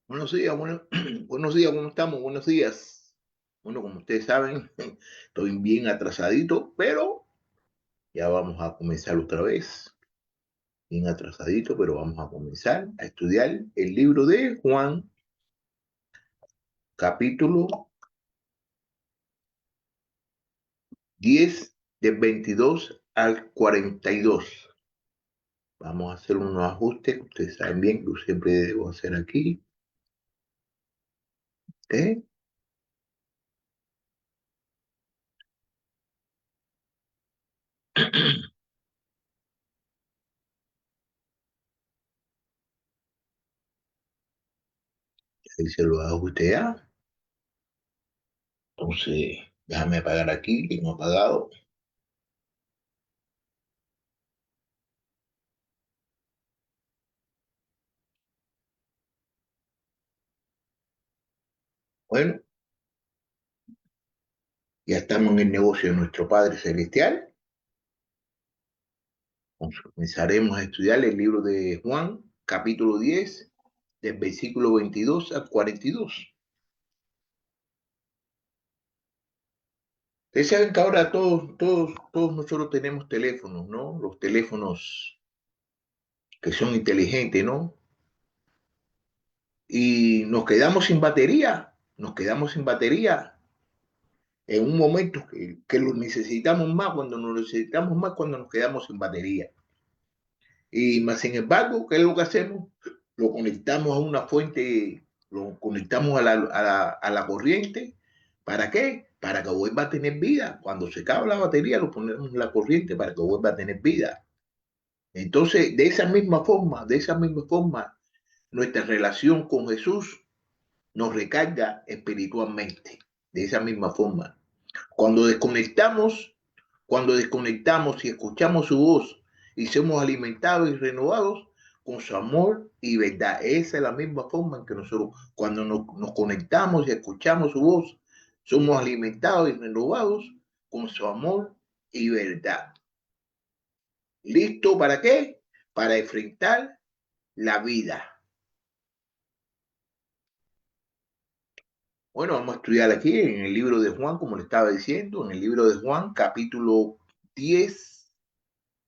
Buenos días, buenos días, ¿cómo estamos? Buenos días. Bueno, como ustedes saben, estoy bien atrasadito, pero ya vamos a comenzar otra vez. Bien atrasadito, pero vamos a comenzar a estudiar el libro de Juan, capítulo 10, del 22 al 42. Vamos a hacer unos ajustes, ustedes saben bien que yo siempre debo hacer aquí. ¿Ok? Ahí se lo ajuste ya. Entonces, déjame apagar aquí, que no he apagado. Bueno, ya estamos en el negocio de nuestro Padre Celestial. Comenzaremos a estudiar el libro de Juan, capítulo 10, del versículo 22 al 42. Ustedes saben que ahora todos nosotros tenemos teléfonos, ¿no? Los teléfonos que son inteligentes, ¿no? Y nos quedamos sin batería en un momento que lo necesitamos más, cuando nos necesitamos más, cuando nos quedamos sin batería. Y más sin embargo, ¿qué es lo que hacemos? Lo conectamos a una fuente, lo conectamos a la corriente. ¿Para qué? Para que vuelva a tener vida. Cuando se acaba la batería, lo ponemos en la corriente para que vuelva a tener vida. Entonces, de esa misma forma, nuestra relación con Jesús nos recarga espiritualmente. De esa misma forma. Cuando desconectamos, cuando desconectamos y escuchamos su voz y somos alimentados y renovados con su amor y verdad. Esa es la misma forma en que nosotros, cuando nos conectamos y escuchamos su voz, somos alimentados y renovados con su amor y verdad. ¿Listo para qué? Para enfrentar la vida. Bueno, vamos a estudiar aquí en el libro de Juan, como le estaba diciendo, en el libro de Juan, capítulo 10,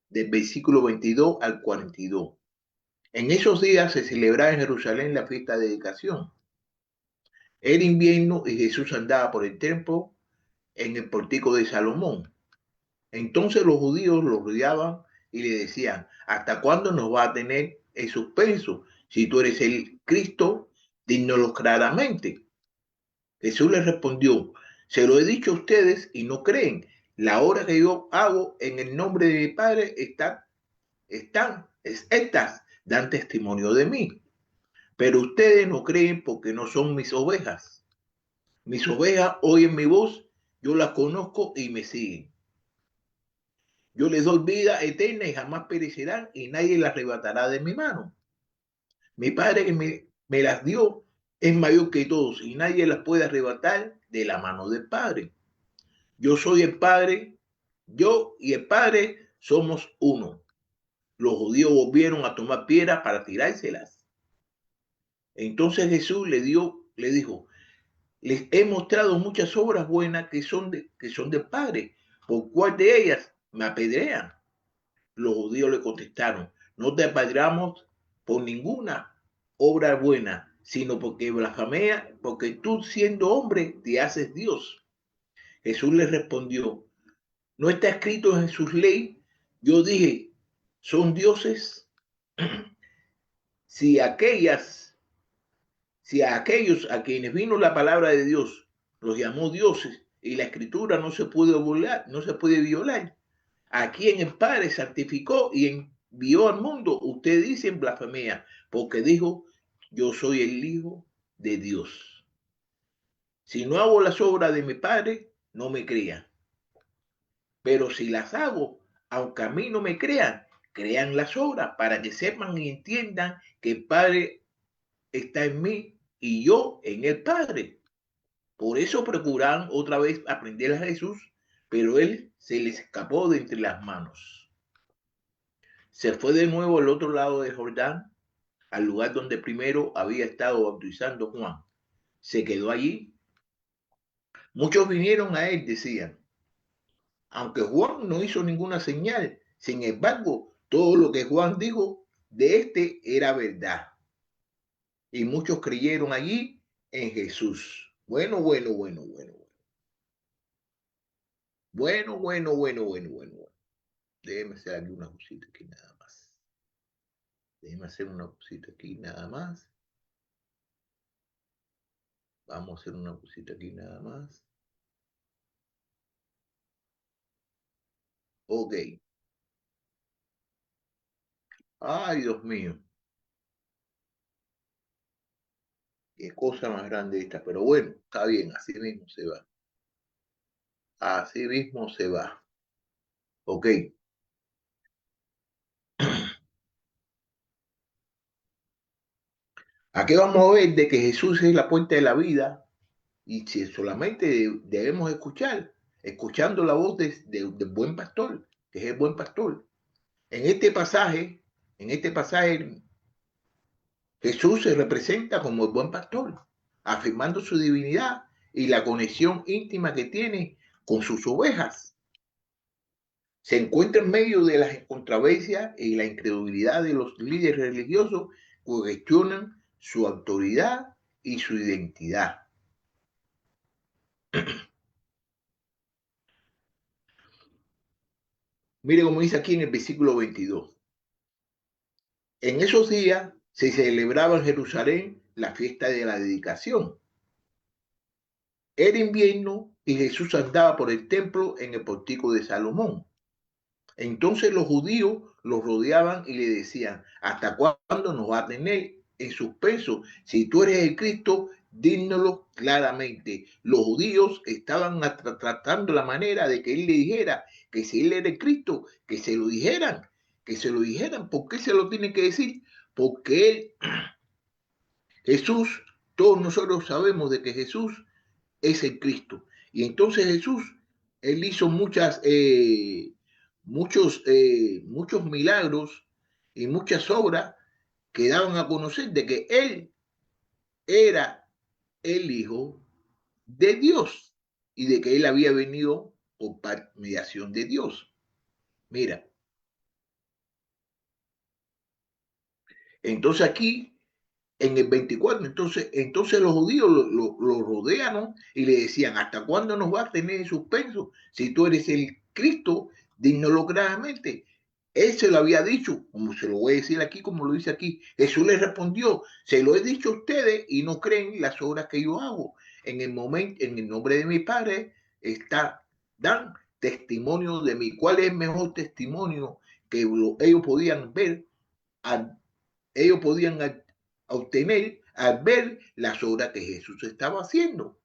del versículo 22 al 42. En esos días se celebraba en Jerusalén la fiesta de dedicación. Era invierno y Jesús andaba por el templo en el portico de Salomón. Entonces los judíos lo rodeaban y le decían: ¿hasta cuándo nos va a tener en suspenso? Si tú eres el Cristo, dínoslo claramente. Jesús les respondió: se lo he dicho a ustedes y no creen. La hora que yo hago en el nombre de mi Padre estas dan testimonio de mí. Pero ustedes no creen porque no son mis ovejas. Mis ovejas oyen mi voz, yo las conozco y me siguen. Yo les doy vida eterna y jamás perecerán y nadie las arrebatará de mi mano. Mi Padre que me las dio es mayor que todos y nadie las puede arrebatar de la mano del Padre. Yo soy el Padre, yo y el Padre somos uno. Los judíos volvieron a tomar piedras para tirárselas. Entonces Jesús le dijo: les he mostrado muchas obras buenas que son de Padre. ¿Por cuál de ellas me apedrean? Los judíos le contestaron: no te apedreamos por ninguna obra buena, sino porque blasfemea, porque tú siendo hombre te haces Dios. Jesús les respondió: ¿no está escrito en sus leyes? Yo dije, ¿son dioses? Si aquellas Si a aquellos a quienes vino la palabra de Dios los llamó dioses y la escritura no se puede violar, a quien el Padre santificó y envió al mundo, usted dice en blasfemia, porque dijo: yo soy el Hijo de Dios. Si no hago las obras de mi Padre, no me crean. Pero si las hago, aunque a mí no me crean, crean las obras para que sepan y entiendan que el Padre está en mí y yo en el Padre. Por eso procuraron otra vez aprender a Jesús, pero él se les escapó de entre las manos. Se fue de nuevo al otro lado de Jordán al lugar donde primero había estado bautizando Juan. Se quedó allí. Muchos vinieron a él, decían, aunque Juan no hizo ninguna señal. Sin embargo, todo lo que Juan dijo de este era verdad. Y muchos creyeron allí en Jesús. Bueno, bueno, bueno, bueno. Bueno, bueno, bueno, bueno, bueno. Déjeme hacer aquí una cosita aquí nada más. Déjeme hacer una cosita aquí nada más. Vamos a hacer una cosita aquí nada más. Ok. Ay, Dios mío. Qué cosa más grande esta. Pero bueno, está bien. Así mismo se va. Así mismo se va. Ok. Aquí vamos a ver de que Jesús es la puerta de la vida y si solamente debemos escuchar, escuchando la voz del buen pastor, que es el buen pastor. En en este pasaje, Jesús se representa como el buen pastor, afirmando su divinidad y la conexión íntima que tiene con sus ovejas. Se encuentra en medio de las controversias y la incredulidad de los líderes religiosos que cuestionan su autoridad y su identidad. Mire cómo dice aquí en el versículo 22. En esos días se celebraba en Jerusalén la fiesta de la dedicación. Era invierno y Jesús andaba por el templo en el portico de Salomón. Entonces los judíos lo rodeaban y le decían, ¿hasta cuándo nos va a tener en suspenso? Si tú eres el Cristo, dínoslo claramente. Los judíos estaban tratando la manera de que él le dijera que si él era el Cristo, que se lo dijeran, que se lo dijeran. ¿Por qué se lo tiene que decir? Porque él, Jesús, todos nosotros sabemos de que Jesús es el Cristo. Y entonces Jesús, él hizo muchos milagros y muchas obras que daban a conocer de que él era el Hijo de Dios y de que él había venido por mediación de Dios. Mira, entonces aquí en el 24, entonces los judíos lo rodearon y le decían, ¿hasta cuándo nos va a tener en suspenso? Si tú eres el Cristo, dínoslo claramente. Él se lo había dicho, como se lo voy a decir aquí, como lo dice aquí. Jesús le respondió, se lo he dicho a ustedes y no creen las obras que yo hago. En el momento, en el nombre de mi Padre, dan testimonio de mí. ¿Cuál es el mejor testimonio que ellos podían ver? Ellos podían obtener al ver las obras que Jesús estaba haciendo.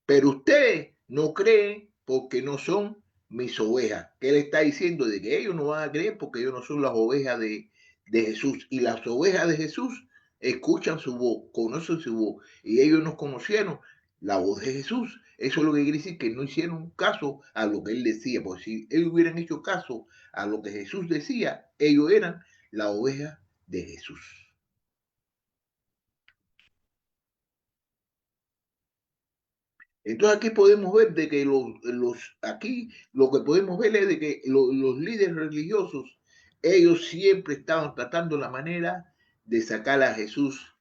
Pero ustedes no creen porque no son mis ovejas. ¿Qué le está diciendo? De que ellos no van a creer porque ellos no son las ovejas de Jesús. Y las ovejas de Jesús escuchan su voz, conocen su voz. Y ellos no conocieron la voz de Jesús. Eso es lo que quiere decir que no hicieron caso a lo que él decía. Porque si ellos hubieran hecho caso a lo que Jesús decía, ellos eran la oveja de Jesús. Entonces aquí podemos ver de que aquí lo que podemos ver es de que los líderes religiosos, ellos siempre estaban tratando la manera de sacar a Jesús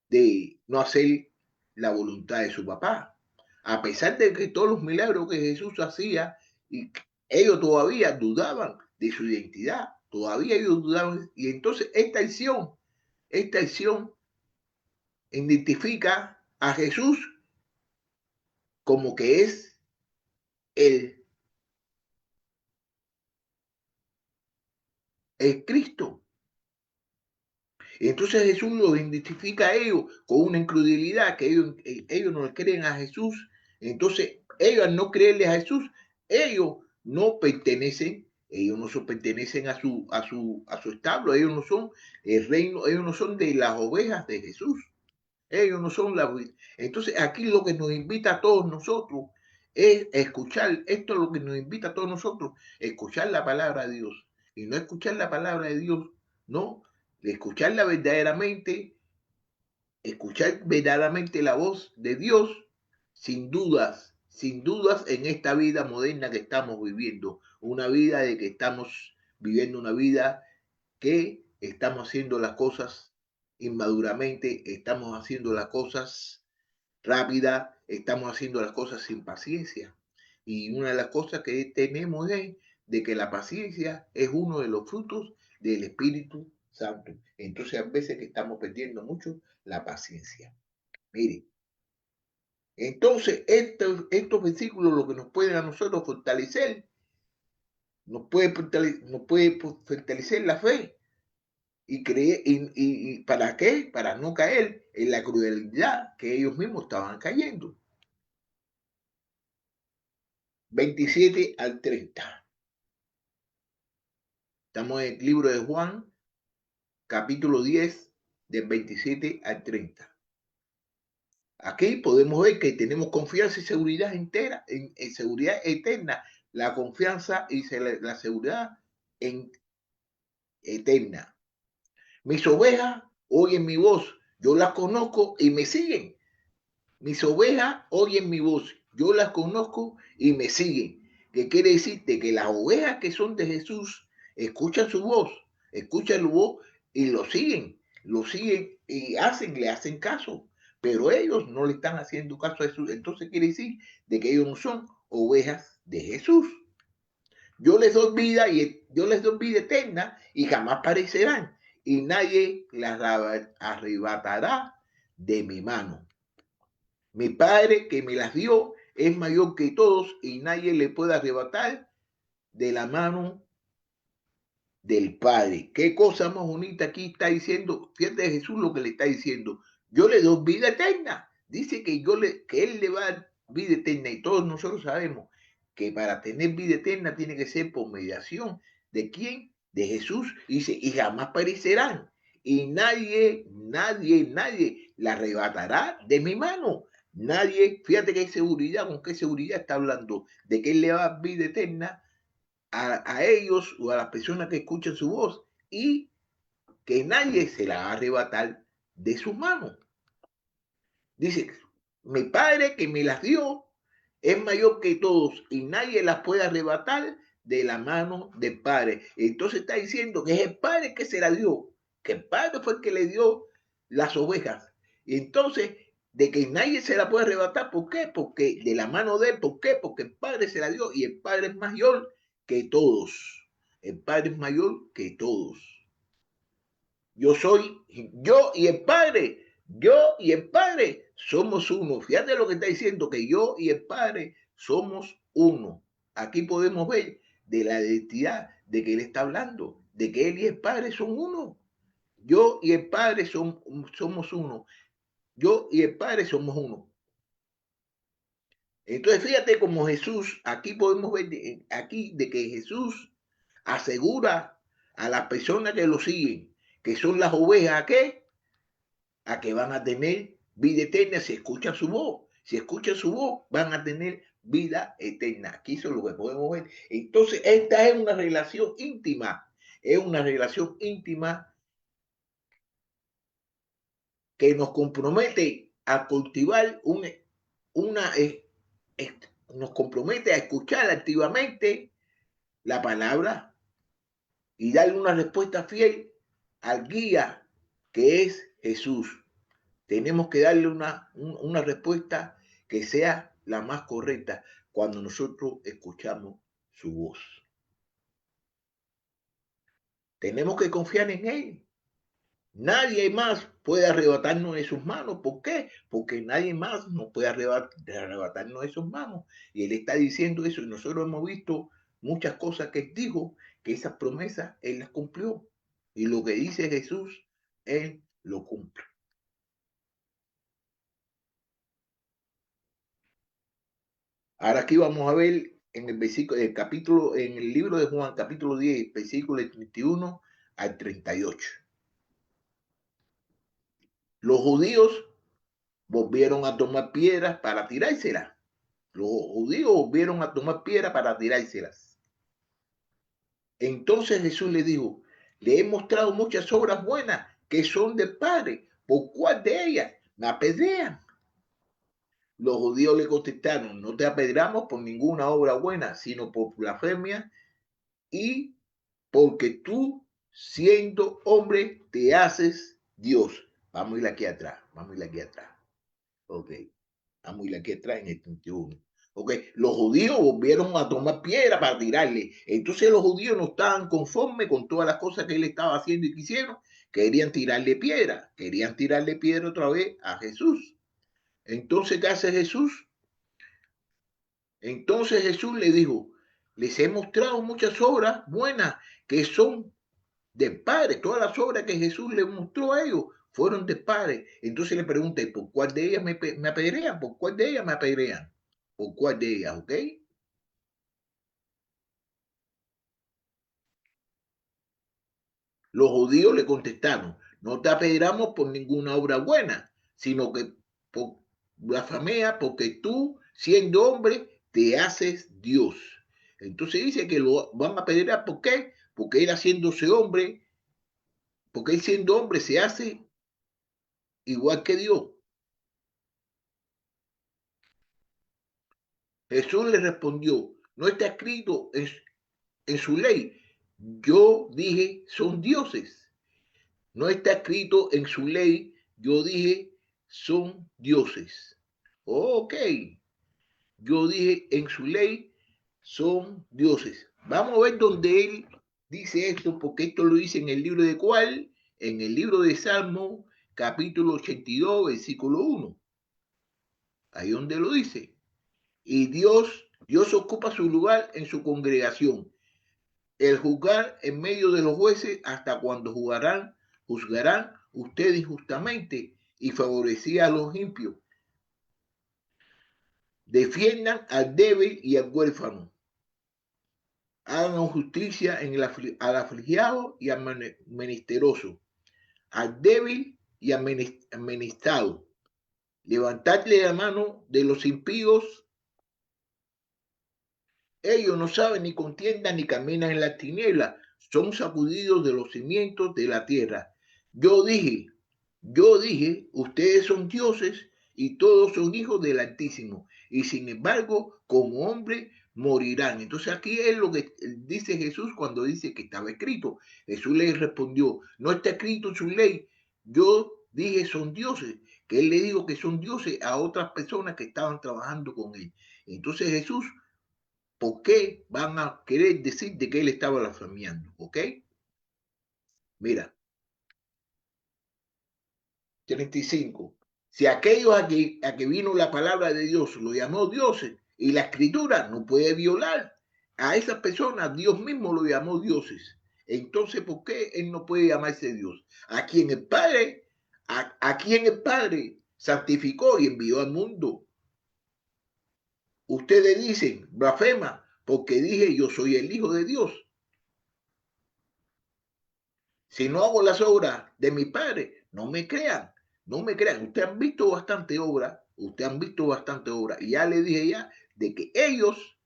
de no hacer la voluntad de su papá. A pesar de que todos los milagros que Jesús hacía, y ellos todavía dudaban de su identidad, todavía ellos dudaban. Y entonces esta acción identifica a Jesús como que es el Cristo. Entonces Jesús los identifica a ellos con una incredulidad, que ellos no le creen a Jesús. Entonces ellos al no creerle a Jesús, ellos no pertenecen, ellos no pertenecen a su establo, ellos no son el reino, ellos no son de las ovejas de Jesús, ellos no son las... Entonces aquí lo que nos invita a todos nosotros es escuchar, esto es lo que nos invita a todos nosotros, escuchar la palabra de Dios. Y no escuchar la palabra de Dios, no, escuchar verdaderamente la voz de Dios, sin dudas en esta vida moderna que estamos viviendo, una vida de que estamos viviendo una vida que estamos haciendo las cosas inmaduramente, estamos haciendo las cosas rápida, estamos haciendo las cosas sin paciencia. Y una de las cosas que tenemos es de que la paciencia es uno de los frutos del Espíritu Santo. Entonces, a veces que estamos perdiendo mucho la paciencia. Mire, entonces estos versículos lo que nos pueden a nosotros fortalecer, nos puede fortalecer la fe y creer, y ¿para qué? Para no caer en la crueldad que ellos mismos estaban cayendo. 27 al 30. Estamos en el libro de Juan, capítulo 10, del 27 al 30. Aquí podemos ver que tenemos confianza y seguridad entera, en seguridad eterna, la confianza y la seguridad eterna. Mis ovejas oyen mi voz, yo las conozco y me siguen. Mis ovejas oyen mi voz, yo las conozco y me siguen. ¿Qué quiere decir? De que las ovejas que son de Jesús escuchan su voz y lo siguen y le hacen caso. Pero ellos no le están haciendo caso a Jesús. Entonces quiere decir de que ellos no son ovejas de Jesús. Yo les doy vida eterna y jamás perecerán, y nadie las arrebatará de mi mano. Mi Padre que me las dio es mayor que todos y nadie le puede arrebatar de la mano del Padre. Qué cosa más bonita aquí está diciendo. Fíjate Jesús lo que le está diciendo. Yo le doy vida eterna. Dice que Él le va a dar vida eterna y todos nosotros sabemos que para tener vida eterna tiene que ser por mediación. ¿De quién? De Jesús. Dice, y jamás perecerán. Y nadie la arrebatará de mi mano. Nadie, fíjate qué seguridad, con qué seguridad está hablando, de que Él le va a dar vida eterna a ellos o a las personas que escuchan su voz y que nadie se la va a arrebatar de sus manos. Dice, mi Padre que me las dio es mayor que todos y nadie las puede arrebatar de la mano del Padre. Entonces está diciendo que es el Padre que se la dio, que el Padre fue el que le dio las ovejas. Y entonces, de que nadie se la puede arrebatar, ¿por qué? Porque de la mano de él, ¿por qué? Porque el Padre se la dio y el Padre es mayor que todos. El Padre es mayor que todos. Yo y el Padre somos uno. Fíjate lo que está diciendo, que yo y el Padre somos uno. Aquí podemos ver de la identidad de que Él está hablando, de que Él y el Padre son uno. Yo y el Padre somos uno. Yo y el Padre somos uno. Entonces fíjate como Jesús, aquí podemos ver aquí de que Jesús asegura a las personas que lo siguen, que son las ovejas, a que van a tener vida eterna si escuchan su voz. Si escuchan su voz, van a tener vida eterna. Aquí eso es lo que podemos ver. Entonces, esta es una relación íntima. Es una relación íntima que nos compromete a cultivar nos compromete a escuchar activamente la palabra y darle una respuesta fiel al guía que es Jesús. Tenemos que darle una respuesta que sea la más correcta cuando nosotros escuchamos su voz. Tenemos que confiar en Él. Nadie más puede arrebatarnos de sus manos. ¿Por qué? Porque nadie más nos puede arrebatarnos de sus manos. Y Él está diciendo eso y nosotros hemos visto muchas cosas que Él dijo, que esas promesas Él las cumplió. Y lo que dice Jesús, Él lo cumple. Ahora aquí vamos a ver en el versículo, en el libro de Juan, capítulo 10, versículo 31 al 38. Los judíos volvieron a tomar piedras para tirárselas. Los judíos volvieron a tomar piedras para tirárselas. Entonces Jesús les dijo, Le he mostrado muchas obras buenas que son del Padre. ¿Por cuál de ellas me apedrean? Los judíos le contestaron, no te apedreamos por ninguna obra buena, sino por blasfemia y porque tú, siendo hombre, te haces Dios. Vamos a ir aquí atrás, vamos a ir aquí atrás. Ok, vamos a ir aquí atrás en el 31. Ok, los judíos volvieron a tomar piedra para tirarle. Entonces los judíos no estaban conformes con todas las cosas que él estaba haciendo y quisieron. Querían tirarle piedra otra vez a Jesús. Entonces, ¿qué hace Jesús? Entonces Jesús le dijo, les he mostrado muchas obras buenas que son del Padre. Todas las obras que Jesús le mostró a ellos fueron del Padre. Entonces le pregunté, ¿por cuál de ellas me apedrean? ¿Por cuál de ellas me apedrean? ¿Por cuál de ellas? ¿Ok? Los judíos le contestaron, no te apedreamos por ninguna obra buena, sino que por blasfemia, porque tú, siendo hombre, te haces Dios. Entonces dice que lo van a apedrear, ¿por qué? Porque él haciéndose hombre, porque él siendo hombre se hace igual que Dios. Jesús le respondió, no está escrito en su ley. Yo dije, son dioses. No está escrito en su ley, yo dije, son dioses. Ok, yo dije, en su ley, son dioses. Vamos a ver dónde él dice esto, porque esto lo dice en el libro de cuál, en el libro de Salmo, capítulo 82, versículo 1. Ahí donde lo dice. Y Dios ocupa su lugar en su congregación. El juzgar en medio de los jueces hasta cuando juzgarán ustedes injustamente y favorecía a los impios. Defiendan al débil y al huérfano. Hagan justicia al afligiado y al menesteroso, al débil y al menestado. Levantadle la mano de los impíos. Ellos no saben ni contiendan ni caminan en la tiniebla, son sacudidos de los cimientos de la tierra. Yo dije, yo dije, ustedes son dioses y todos son hijos del Altísimo, y sin embargo, como hombre, morirán. Entonces aquí es lo que dice Jesús cuando dice que estaba escrito. Jesús le respondió, no está escrito en su ley. Yo dije, son dioses, que él le dijo que son dioses a otras personas que estaban trabajando con él. Entonces Jesús, ¿por qué van a querer decir de que él estaba blasfemiando? ¿Ok? Mira, 35. Si aquellos a que vino la palabra de Dios lo llamó dioses y la escritura no puede violar a esas personas, Dios mismo lo llamó dioses. Entonces, ¿por qué él no puede llamarse Dios? A quien el Padre santificó y envió al mundo. Ustedes dicen, blasfema, porque dije yo soy el Hijo de Dios. Si no hago las obras de mi Padre, no me crean, no me crean. Ustedes han visto bastante obra. Y ya le dije ya de que ellos,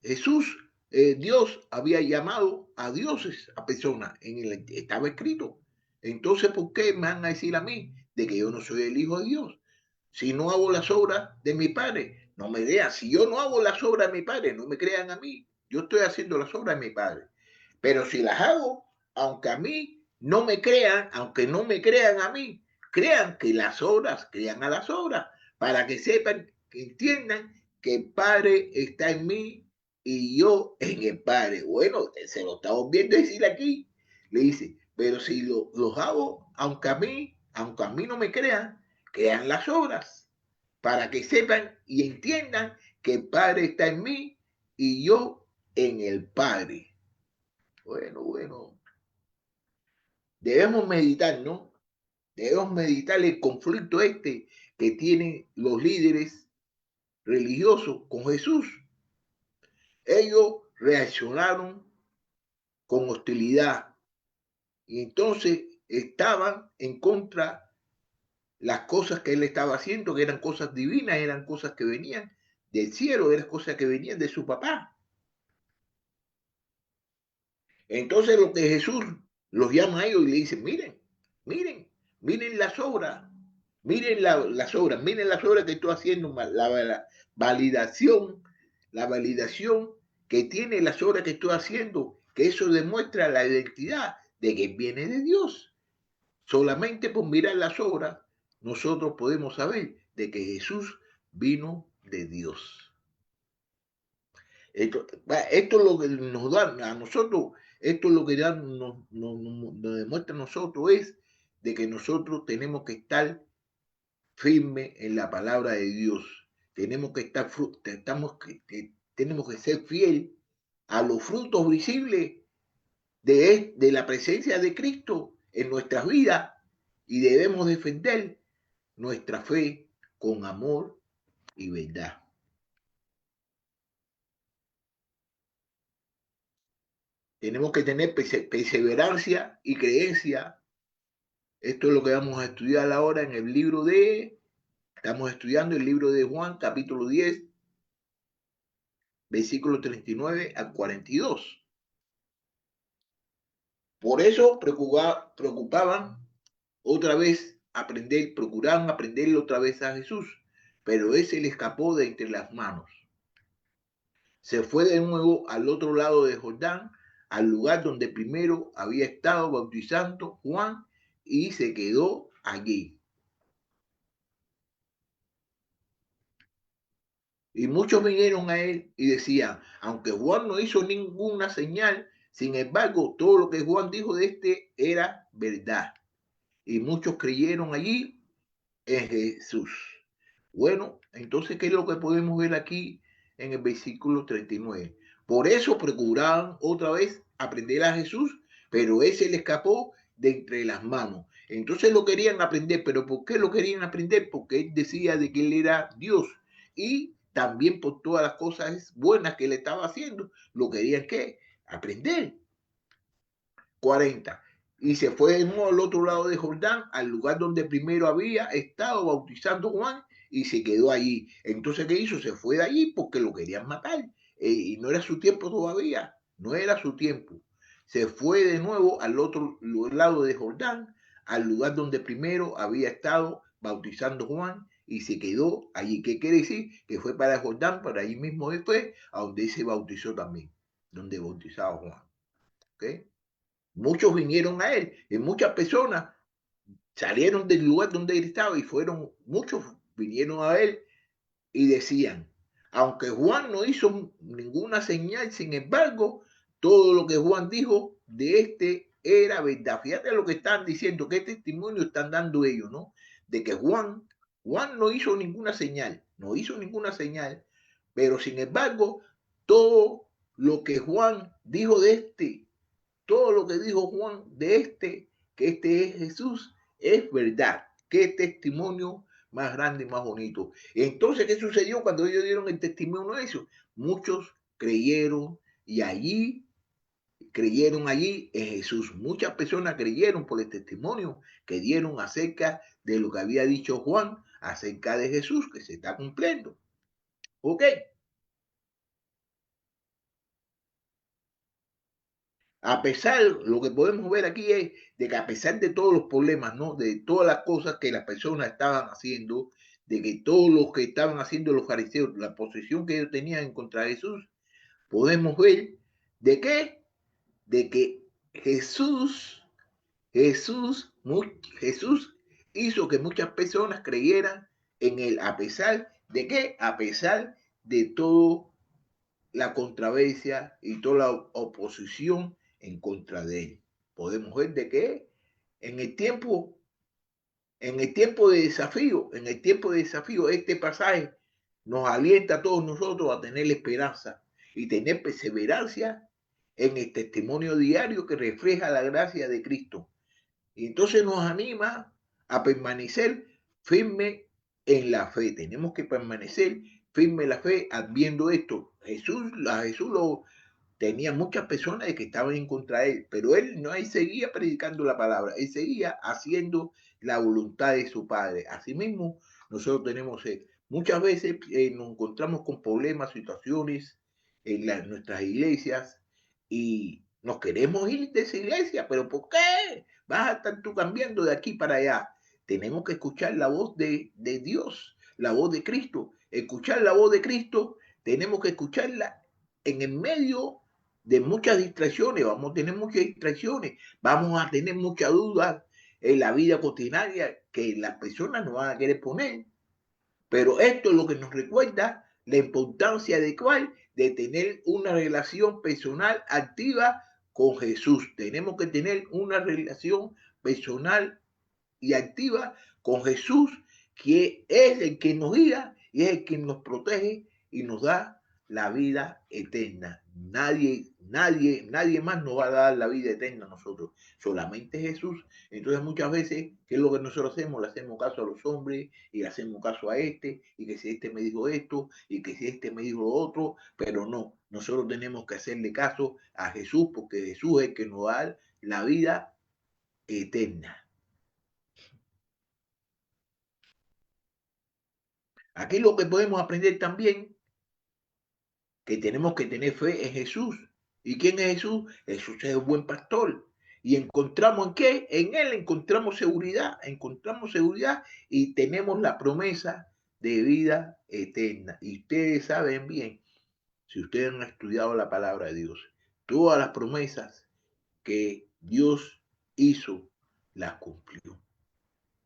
Jesús, Dios había llamado a dioses, a personas, estaba escrito. Entonces, ¿por qué me van a decir a mí de que yo no soy el Hijo de Dios? Si no hago las obras de mi Padre, no me crean. Si yo no hago las obras de mi Padre, no me crean a mí. Yo estoy haciendo las obras de mi Padre. Pero si las hago, aunque a mí no me crean, aunque no me crean a mí, crean que las obras, crean a las obras, para que sepan, que entiendan que el Padre está en mí y yo en el Padre. Bueno, se lo estamos viendo decir aquí. Le dice, pero si los hago, aunque a mí no me crean, crean las obras, para que sepan y entiendan que el Padre está en mí y yo en el Padre. Bueno, debemos meditar, ¿no? Debemos meditar el conflicto que tienen los líderes religiosos con Jesús. Ellos reaccionaron con hostilidad y entonces estaban en contra las cosas que él estaba haciendo, que eran cosas divinas, eran cosas que venían del cielo, eran cosas que venían de su papá. Entonces lo que Jesús Los llama a ellos y le dice, miren, miren, miren las obras, miren las obras, miren las obras que estoy haciendo, validación, la validación que tiene las obras que estoy haciendo, que eso demuestra la identidad de que viene de Dios. Solamente por mirar las obras, nosotros podemos saber de que Jesús vino de Dios. Esto es lo que nos da a nosotros, esto es lo que nos demuestra a nosotros es de que nosotros tenemos que estar firmes en la palabra de Dios. Tenemos que estar, tenemos que ser fiel a los frutos visibles de la presencia de Cristo en nuestras vidas y debemos defender nuestra fe con amor y verdad. Tenemos que tener perseverancia y creencia. Esto es lo que vamos a estudiar ahora en el libro estamos estudiando el libro de Juan, capítulo 10, versículo 39 al 42. Por eso preocupaban otra vez procuraban aprenderle otra vez a Jesús, pero ese le escapó de entre las manos. Se fue de nuevo al otro lado de Jordán, al lugar donde primero había estado bautizando Juan, y se quedó allí. Y muchos vinieron a él y decían, aunque Juan no hizo ninguna señal, sin embargo, todo lo que Juan dijo de este era verdad. Y muchos creyeron allí en Jesús. Bueno, entonces, ¿qué es lo que podemos ver aquí en el versículo 39? Por eso procuraban otra vez aprender a Jesús, pero ese le escapó de entre las manos. Entonces lo querían aprender, pero ¿por qué lo querían aprender? Porque él decía de que él era Dios y también por todas las cosas buenas que le estaba haciendo, lo querían ¿qué? Aprender. 40. Y se fue de nuevo al otro lado de Jordán, al lugar donde primero había estado bautizando Juan, y se quedó allí. Entonces, ¿qué hizo? Se fue de allí porque lo querían matar. Y no era su tiempo todavía, no era su tiempo. Se fue de nuevo al otro lado de Jordán, al lugar donde primero había estado bautizando Juan, y se quedó allí. ¿Qué quiere decir? Que fue para Jordán, para allí mismo después, a donde se bautizó también, donde bautizaba Juan. ¿Okay? Muchos vinieron a él y muchas personas salieron del lugar donde él estaba y muchos vinieron a él y decían, aunque Juan no hizo ninguna señal, sin embargo, todo lo que Juan dijo de este era verdad. Fíjate lo que están diciendo, qué testimonio están dando ellos, ¿no? De que Juan no hizo ninguna señal, no hizo ninguna señal, pero sin embargo, todo lo que Juan dijo de este, todo lo que dijo Juan de que este es Jesús, es verdad. Qué testimonio más grande y más bonito. Entonces, ¿qué sucedió cuando ellos dieron el testimonio de eso? Muchos creyeron y creyeron allí en Jesús. Muchas personas creyeron por el testimonio que dieron acerca de lo que había dicho Juan acerca de Jesús, que se está cumpliendo. ¿Ok? A pesar, lo que podemos ver aquí es de que a pesar de todos los problemas, ¿no? De todas las cosas que las personas estaban haciendo, de que todos los que estaban haciendo los fariseos, la posición que ellos tenían en contra de Jesús, podemos ver de qué, de que Jesús, Jesús hizo que muchas personas creyeran en él, a pesar de qué, a pesar de todo la controversia y toda la oposición en contra de él. Podemos ver de que en el tiempo, en el tiempo de desafío, este pasaje nos alienta a todos nosotros a tener esperanza y tener perseverancia en el testimonio diario que refleja la gracia de Cristo. Y entonces nos anima a permanecer firme en la fe. Tenemos que permanecer firme en la fe, viendo esto. A Jesús lo tenía muchas personas que estaban en contra de él, pero él no, él seguía predicando la palabra, él seguía haciendo la voluntad de su Padre. Asimismo, nosotros tenemos muchas veces nos encontramos con problemas, situaciones en nuestras iglesias, y Nos queremos ir de esa iglesia, pero ¿por qué? Vas a estar tú cambiando de aquí para allá. Tenemos que escuchar la voz de Dios, la voz de Cristo. Escuchar la voz de Cristo, tenemos que escucharla en el medio de muchas distracciones. Vamos a tener muchas distracciones, vamos a tener muchas dudas en la vida cotidiana que las personas nos van a querer poner. Pero esto es lo que nos recuerda la importancia de cuál, de tener una relación personal activa con Jesús. Tenemos que tener una relación personal y activa con Jesús, que es el que nos guía y es el que nos protege y nos da la vida eterna. Nadie más nos va a dar la vida eterna a nosotros, solamente Jesús. Entonces muchas veces, ¿qué es lo que nosotros hacemos? Le hacemos caso a los hombres y le hacemos caso a este, y que si este me dijo esto, y que si este me dijo lo otro, pero no, nosotros tenemos que hacerle caso a Jesús, porque Jesús es el que nos da la vida eterna. Aquí lo que podemos aprender también, que tenemos que tener fe en Jesús. ¿Y quién es Jesús? Jesús es el buen pastor. ¿Y encontramos en qué? En Él encontramos seguridad y tenemos la promesa de vida eterna. Y ustedes saben bien, si ustedes han estudiado la palabra de Dios, todas las promesas que Dios hizo, las cumplió.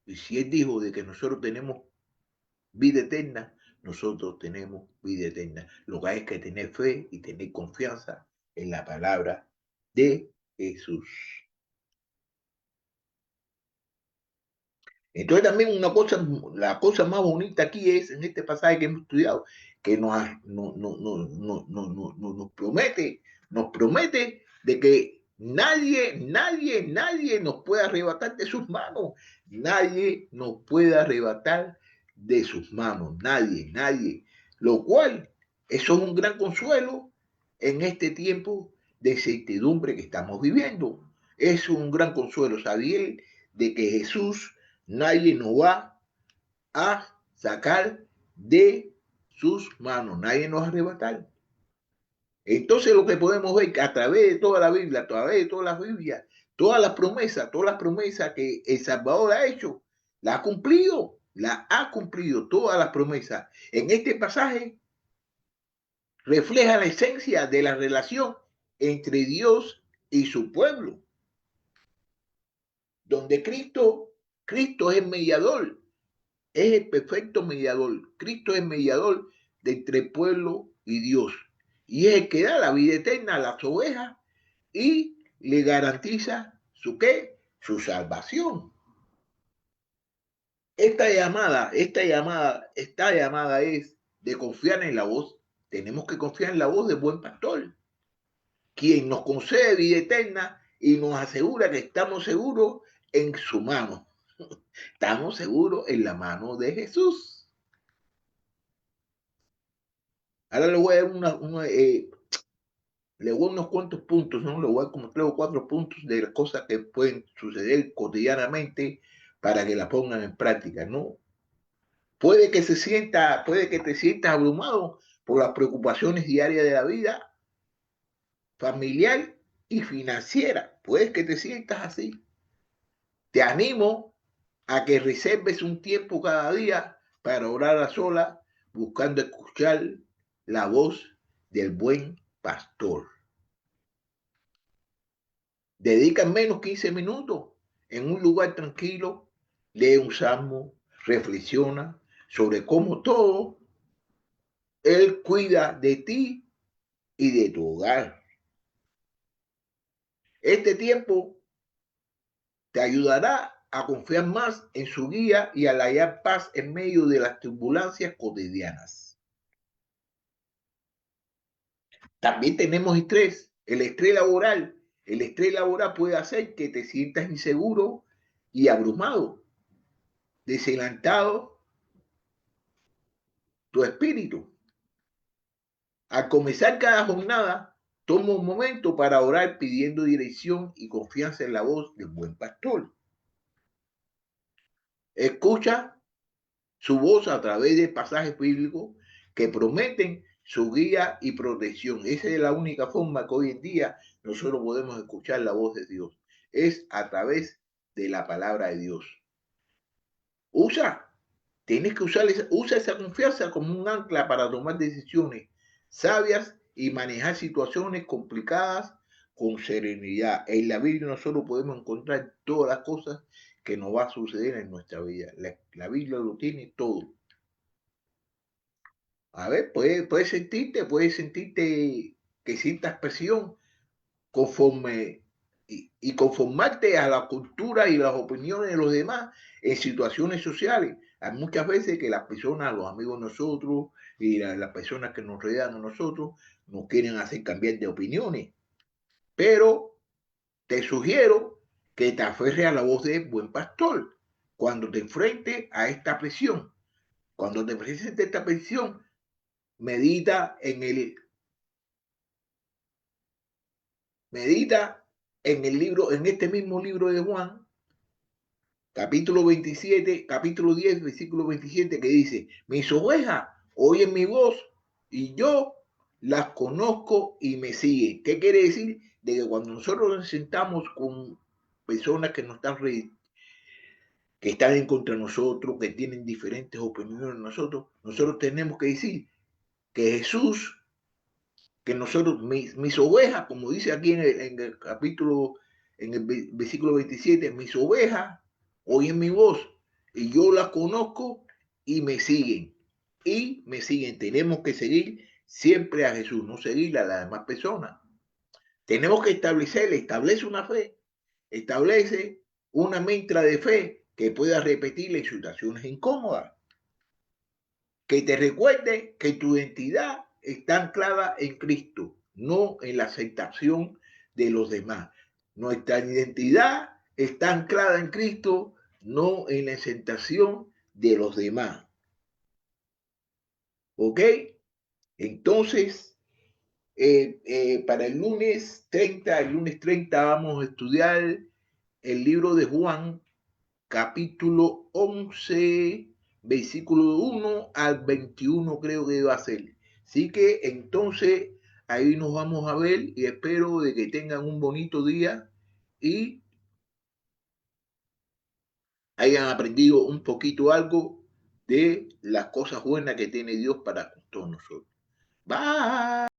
Y si Él dijo de que nosotros tenemos vida eterna, nosotros tenemos vida eterna. Lo que hay es que tener fe y tener confianza en la palabra de Jesús. Entonces también una cosa, la cosa más bonita aquí es, en este pasaje que hemos estudiado, que nos promete de que nadie nos puede arrebatar de sus manos. Nadie nos puede arrebatar de sus manos. Nadie. Lo cual, eso es un gran consuelo en este tiempo de incertidumbre que estamos viviendo. Es un gran consuelo saber de que Jesús nadie nos va a sacar de sus manos, nadie nos va a arrebatar. Entonces lo que podemos ver que a través de toda la Biblia, a través de todas las Biblias, todas las promesas que el Salvador ha hecho, la ha cumplido todas las promesas. En este pasaje refleja la esencia de la relación entre Dios y su pueblo, donde Cristo es el mediador, es el perfecto mediador. Cristo es el mediador de entre el pueblo y Dios. Y es el que da la vida eterna a las ovejas y le garantiza su qué, su salvación. Esta llamada es de confiar en la voz. Tenemos que confiar en la voz del buen pastor, quien nos concede vida eterna y nos asegura que estamos seguros en su mano. Estamos seguros en la mano de Jesús. Ahora le voy a dar le voy a unos cuantos puntos, ¿no? Le voy a como 3 o 4 puntos de las cosas que pueden suceder cotidianamente para que la pongan en práctica, ¿no? Puede que te sientas abrumado por las preocupaciones diarias de la vida familiar y financiera. Puede que te sientas así. Te animo a que reserves un tiempo cada día para orar a solas, buscando escuchar la voz del buen pastor. Dedica al menos 15 minutos en un lugar tranquilo, lee un salmo, reflexiona sobre cómo todo Él cuida de ti y de tu hogar. Este tiempo te ayudará a confiar más en su guía y a hallar paz en medio de las turbulencias cotidianas. También tenemos estrés, el estrés laboral. El estrés laboral puede hacer que te sientas inseguro y abrumado, desalentado tu espíritu. Al comenzar cada jornada, toma un momento para orar pidiendo dirección y confianza en la voz del buen pastor. Escucha su voz a través de pasajes bíblicos que prometen su guía y protección. Esa es la única forma que hoy en día nosotros podemos escuchar la voz de Dios. Es a través de la palabra de Dios. Tienes que usa esa confianza como un ancla para tomar decisiones sabias y manejar situaciones complicadas con serenidad. En la Biblia nosotros podemos encontrar todas las cosas que nos va a suceder en nuestra vida. La Biblia lo tiene todo. A ver, puedes sentirte que sientas presión conforme y conformarte a la cultura y las opiniones de los demás en situaciones sociales. Hay muchas veces que las personas, los amigos de nosotros y las personas que nos rodean a nosotros nos quieren hacer cambiar de opiniones. Pero te sugiero que te aferres a la voz del buen pastor cuando te enfrentes a esta presión. Cuando te presente esta presión, medita medita en el libro, en este mismo libro de Juan, capítulo 27, capítulo 10, versículo 27, que dice, mis ovejas oyen mi voz y yo las conozco y me siguen. ¿Qué quiere decir? De que cuando nosotros nos sentamos con personas que nos están que están en contra de nosotros, que tienen diferentes opiniones de nosotros, nosotros tenemos que decir que Jesús, que nosotros, mis ovejas, como dice aquí en el capítulo, en el versículo 27, mis ovejas oyen mi voz y yo las conozco y me siguen. Y me siguen. Tenemos que seguir siempre a Jesús, no seguir a las demás personas. Tenemos que establece una fe, establece una mantra de fe que pueda repetir en situaciones incómodas. Que te recuerde que tu identidad está anclada en Cristo, no en la aceptación de los demás. Nuestra identidad está anclada en Cristo, no en la aceptación de los demás. ¿Ok? Entonces, para el lunes 30 vamos a estudiar el libro de Juan, capítulo 11, versículo 1 al 21 creo que va a ser. Así que entonces ahí nos vamos a ver y espero de que tengan un bonito día y hayan aprendido un poquito algo de las cosas buenas que tiene Dios para todos nosotros. Bye.